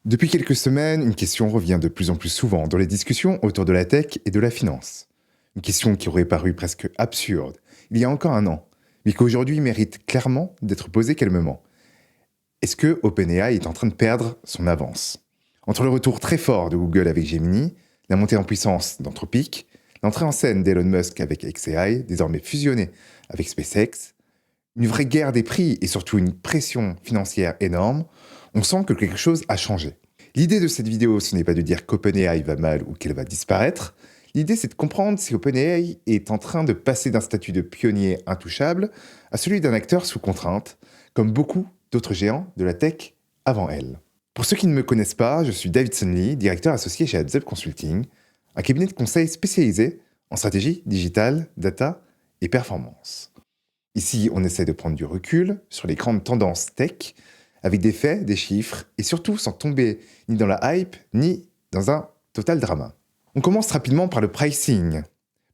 Depuis quelques semaines, une question revient de plus en plus souvent dans les discussions autour de la tech et de la finance. Une question qui aurait paru presque absurde il y a encore un an, mais qui aujourd'hui mérite clairement d'être posée calmement. Est-ce que OpenAI est en train de perdre son avance? Entre le retour très fort de Google avec Gemini, la montée en puissance d'Anthropic, l'entrée en scène d'Elon Musk avec xAI, désormais fusionné avec SpaceX, une vraie guerre des prix et surtout une pression financière énorme, on sent que quelque chose a changé. L'idée de cette vidéo, ce n'est pas de dire qu'OpenAI va mal ou qu'elle va disparaître. L'idée, c'est de comprendre si OpenAI est en train de passer d'un statut de pionnier intouchable à celui d'un acteur sous contrainte, comme beaucoup d'autres géants de la tech avant elle. Pour ceux qui ne me connaissent pas, je suis Davidson Lee, directeur associé chez AdZep Consulting, un cabinet de conseil spécialisé en stratégie digitale, data et performance. Ici, on essaie de prendre du recul sur les grandes tendances tech, avec des faits, des chiffres, et surtout sans tomber ni dans la hype, ni dans un total drama. On commence rapidement par le pricing,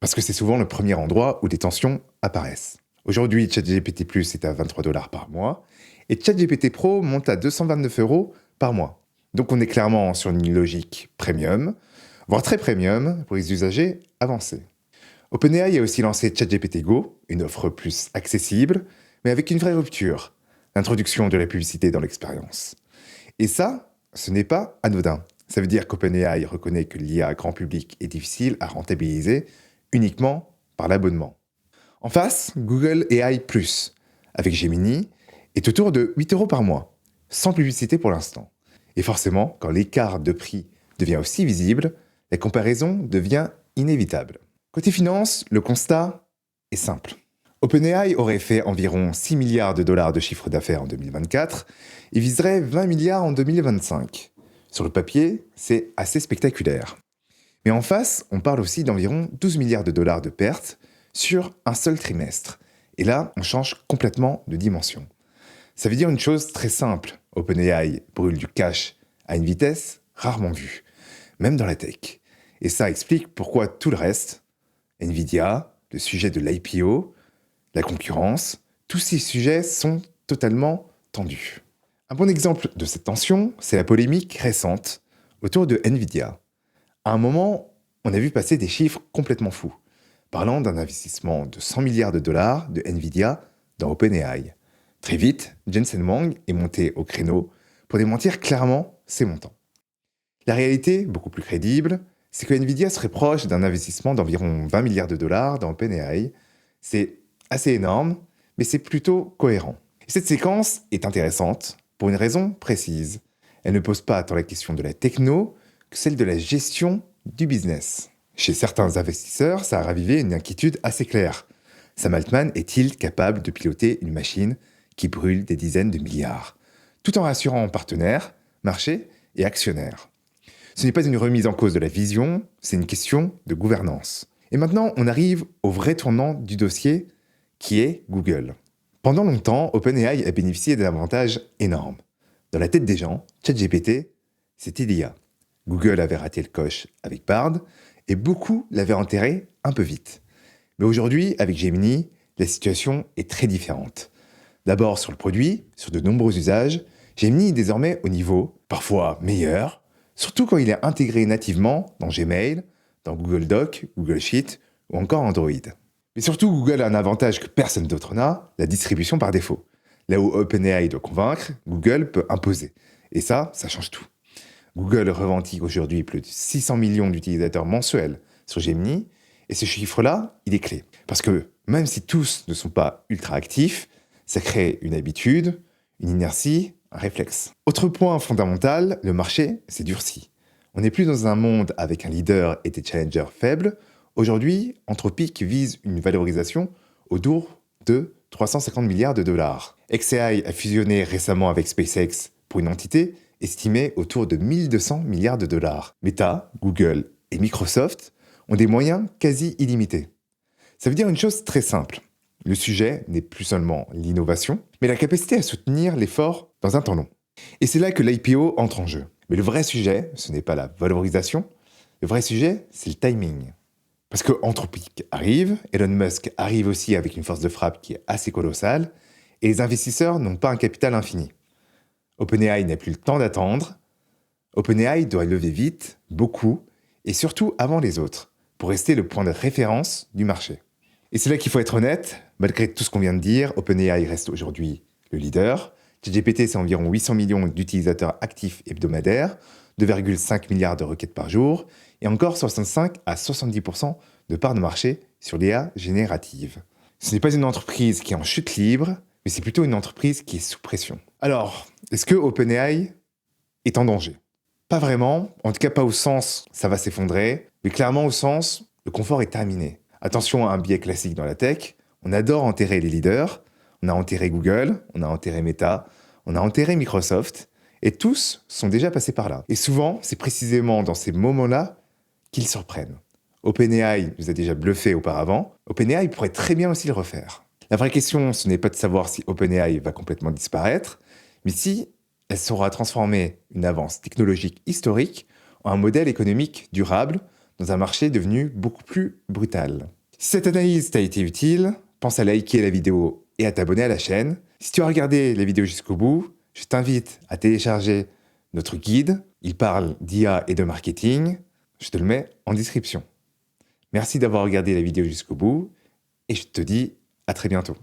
parce que c'est souvent le premier endroit où des tensions apparaissent. Aujourd'hui, ChatGPT Plus est à 23 $ par mois, et ChatGPT Pro monte à 229 € par mois. Donc on est clairement sur une logique premium, voire très premium pour les usagers avancés. OpenAI a aussi lancé ChatGPT Go, une offre plus accessible, mais avec une vraie rupture, l'introduction de la publicité dans l'expérience. Et ça, ce n'est pas anodin. Ça veut dire qu'OpenAI reconnaît que l'IA grand public est difficile à rentabiliser uniquement par l'abonnement. En face, Google AI+, avec Gemini, est autour de 8 € par mois, sans publicité pour l'instant. Et forcément, quand l'écart de prix devient aussi visible, la comparaison devient inévitable. Côté finance, le constat est simple. OpenAI aurait fait environ 6 milliards de dollars de chiffre d'affaires en 2024 et viserait 20 milliards en 2025. Sur le papier, c'est assez spectaculaire. Mais en face, on parle aussi d'environ 12 milliards de dollars de pertes sur un seul trimestre. Et là, on change complètement de dimension. Ça veut dire une chose très simple. OpenAI brûle du cash à une vitesse rarement vue, même dans la tech. Et ça explique pourquoi tout le reste, Nvidia, le sujet de l'IPO, la concurrence, tous ces sujets sont totalement tendus. Un bon exemple de cette tension, c'est la polémique récente autour de Nvidia. À un moment, on a vu passer des chiffres complètement fous, parlant d'un investissement de 100 milliards de dollars de Nvidia dans OpenAI. Très vite, Jensen Huang est monté au créneau pour démentir clairement ces montants. La réalité, beaucoup plus crédible, c'est que Nvidia serait proche d'un investissement d'environ 20 milliards de dollars dans OpenAI. C'est assez énorme, mais c'est plutôt cohérent. Et cette séquence est intéressante pour une raison précise. Elle ne pose pas tant la question de la techno que celle de la gestion du business. Chez certains investisseurs, ça a ravivé une inquiétude assez claire. Sam Altman est-il capable de piloter une machine qui brûle des dizaines de milliards, tout en rassurant partenaires, marchés et actionnaires? Ce n'est pas une remise en cause de la vision, c'est une question de gouvernance. Et maintenant, on arrive au vrai tournant du dossier, qui est Google. Pendant longtemps, OpenAI a bénéficié d'un avantage énorme. Dans la tête des gens, ChatGPT, c'était l'IA. Google avait raté le coche avec Bard, et beaucoup l'avaient enterré un peu vite. Mais aujourd'hui, avec Gemini, la situation est très différente. D'abord sur le produit, sur de nombreux usages, Gemini est désormais au niveau, parfois meilleur, surtout quand il est intégré nativement dans Gmail, dans Google Docs, Google Sheets ou encore Android. Mais surtout, Google a un avantage que personne d'autre n'a, la distribution par défaut. Là où OpenAI doit convaincre, Google peut imposer. Et ça change tout. Google revendique aujourd'hui plus de 600 millions d'utilisateurs mensuels sur Gemini, et ce chiffre-là, il est clé. Parce que même si tous ne sont pas ultra actifs, ça crée une habitude, une inertie, un réflexe. Autre point fondamental, le marché s'est durci. On n'est plus dans un monde avec un leader et des challengers faibles. Aujourd'hui, Anthropic vise une valorisation autour de 350 milliards de dollars. xAI a fusionné récemment avec SpaceX pour une entité estimée autour de 1200 milliards de dollars. Meta, Google et Microsoft ont des moyens quasi illimités. Ça veut dire une chose très simple. Le sujet n'est plus seulement l'innovation, mais la capacité à soutenir l'effort dans un temps long. Et c'est là que l'IPO entre en jeu. Mais le vrai sujet, ce n'est pas la valorisation, le vrai sujet, c'est le timing. Parce que Anthropic arrive, Elon Musk arrive aussi avec une force de frappe qui est assez colossale, et les investisseurs n'ont pas un capital infini. OpenAI n'a plus le temps d'attendre, OpenAI doit lever vite, beaucoup, et surtout avant les autres, pour rester le point de référence du marché. Et c'est là qu'il faut être honnête, malgré tout ce qu'on vient de dire, OpenAI reste aujourd'hui le leader. ChatGPT, c'est environ 800 millions d'utilisateurs actifs hebdomadaires, 2,5 milliards de requêtes par jour, et encore 65 à 70% de parts de marché sur l'IA générative. Ce n'est pas une entreprise qui est en chute libre, mais c'est plutôt une entreprise qui est sous pression. Alors, est-ce que OpenAI est en danger? Pas vraiment, en tout cas pas au sens ça va s'effondrer, mais clairement au sens le confort est terminé. Attention à un biais classique dans la tech, on adore enterrer les leaders, on a enterré Google, on a enterré Meta, on a enterré Microsoft, et tous sont déjà passés par là. Et souvent, c'est précisément dans ces moments-là qu'ils surprennent. OpenAI nous a déjà bluffé auparavant, OpenAI pourrait très bien aussi le refaire. La vraie question, ce n'est pas de savoir si OpenAI va complètement disparaître, mais si elle saura transformer une avance technologique historique en un modèle économique durable dans un marché devenu beaucoup plus brutal. Si cette analyse t'a été utile, pense à liker la vidéo et à t'abonner à la chaîne. Si tu as regardé la vidéo jusqu'au bout, je t'invite à télécharger notre guide. Il parle d'IA et de marketing. Je te le mets en description. Merci d'avoir regardé la vidéo jusqu'au bout et je te dis à très bientôt.